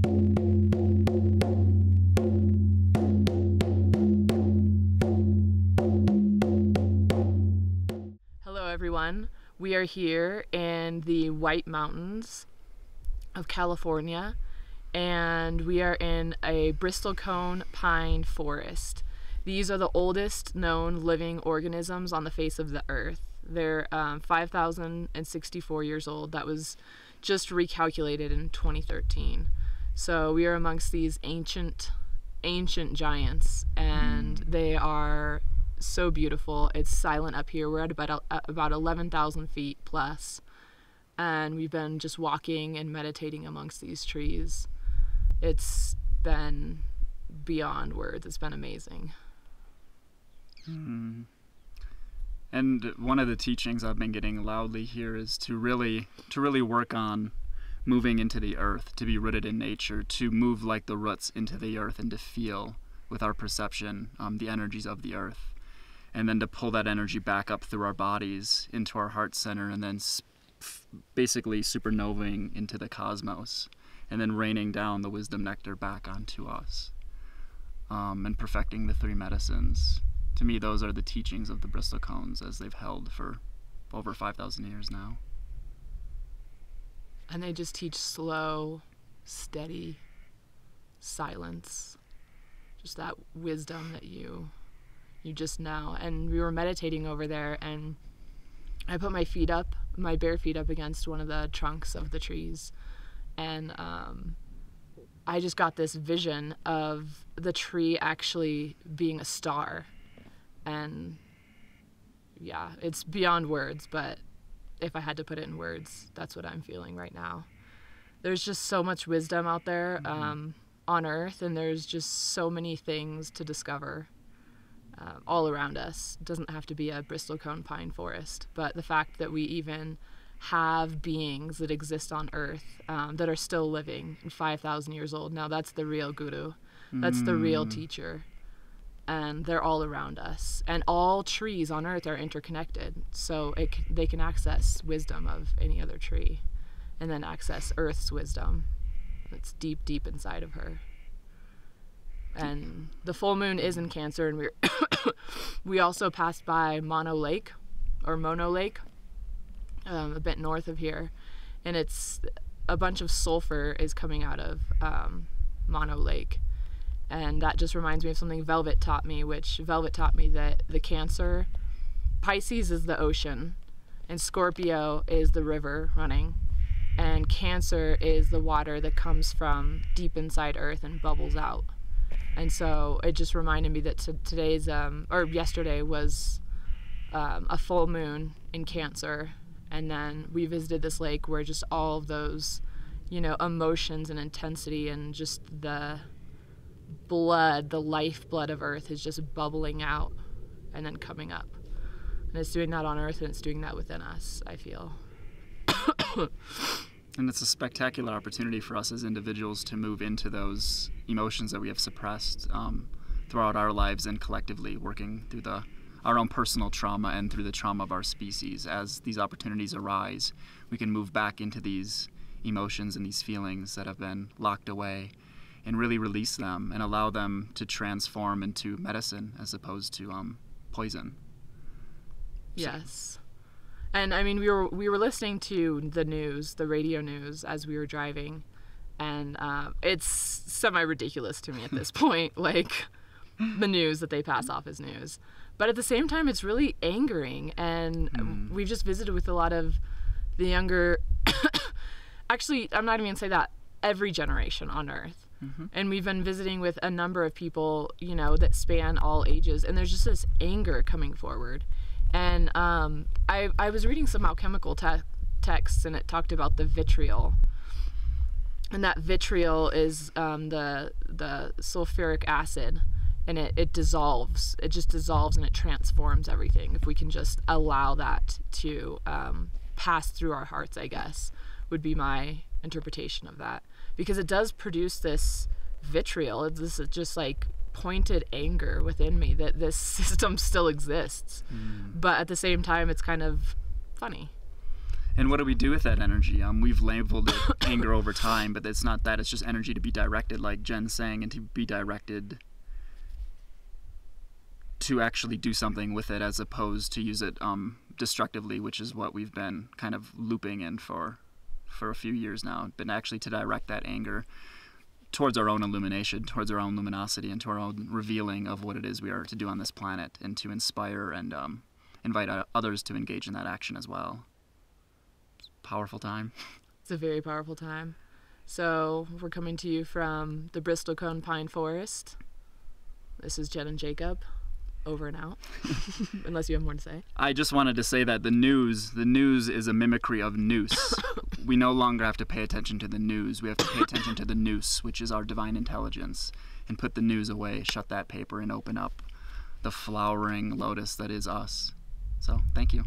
Hello everyone, we are here in the White Mountains of California, and we are in a Bristlecone Pine Forest. These are the oldest known living organisms on the face of the earth. They're 5,064 years old. That was just recalculated in 2013. So we are amongst these ancient giants, and they are so beautiful. It's silent up here. We're at about 11,000 feet plus, and we've been just walking and meditating amongst these trees. It's been beyond words. It's been amazing. And one of the teachings I've been getting loudly here is to really work on moving into the earth, to be rooted in nature, to move like the roots into the earth, and to feel with our perception the energies of the earth, and then to pull that energy back up through our bodies into our heart center, and then basically supernovaing into the cosmos, and then raining down the wisdom nectar back onto us, and perfecting the three medicines. To me, those are the teachings of the Bristlecones as they've held for over 5,000 years now. And they just teach slow, steady silence, just that wisdom that you just know. And we were meditating over there, and I put my bare feet up against one of the trunks of the trees, and I just got this vision of the tree actually being a star. And yeah, it's beyond words, but if I had to put it in words, that's what I'm feeling right now. There's just so much wisdom out there on Earth, and there's just so many things to discover all around us. It doesn't have to be a Bristlecone pine forest, but the fact that we even have beings that exist on Earth that are still living and 5,000 years old. Now that's the real guru. That's the real teacher. And they're all around us. And all trees on Earth are interconnected, so they can access wisdom of any other tree, and then access Earth's wisdom that's deep, deep inside of her. And the full moon is in Cancer, and we also passed by Mono Lake, a bit north of here, and it's a bunch of sulfur is coming out of Mono Lake. And that just reminds me of something Velvet taught me, that the Cancer, Pisces is the ocean, and Scorpio is the river running, and Cancer is the water that comes from deep inside Earth and bubbles out. And so it just reminded me that yesterday was a full moon in Cancer, and then we visited this lake where just all of those, emotions and intensity and just the lifeblood of Earth is just bubbling out and then coming up. And it's doing that on Earth, and it's doing that within us, I feel. And it's a spectacular opportunity for us as individuals to move into those emotions that we have suppressed throughout our lives, and collectively working through our own personal trauma and through the trauma of our species. As these opportunities arise, we can move back into these emotions and these feelings that have been locked away, and really release them and allow them to transform into medicine as opposed to poison. Yes. And I mean, we were listening to the radio news as we were driving, and it's semi-ridiculous to me at this point, like the news that they pass off as news. But at the same time, it's really angering, and we've just visited with a lot of the younger, actually, I'm not even going to say that, every generation on Earth. And we've been visiting with a number of people, that span all ages, and there's just this anger coming forward. And I was reading some alchemical texts, and it talked about the vitriol, and that vitriol is the sulfuric acid, and it dissolves. It just dissolves, and it transforms everything. If we can just allow that to pass through our hearts, I guess, would be my interpretation of that. Because it does produce this vitriol. This is just like pointed anger within me that this system still exists. But at the same time, it's kind of funny. And what do we do with that energy? We've labeled it anger over time, but it's not that. It's just energy to be directed, like Jen's saying, and to be directed to actually do something with it, as opposed to use it destructively, which is what we've been kind of looping in for a few years now. But actually to direct that anger towards our own illumination, towards our own luminosity, and to our own revealing of what it is we are to do on this planet, and to inspire and invite others to engage in that action as well. Powerful time. It's a very powerful time. So we're coming to you from the Bristlecone Pine Forest. This is Jen and Jacob. Over and out. Unless you have more to say. I just wanted to say that the news is a mimicry of noose. We no longer have to pay attention to the news. We have to pay attention to the noose, which is our divine intelligence, and put the news away, shut that paper, and open up the flowering lotus that is us. So, thank you.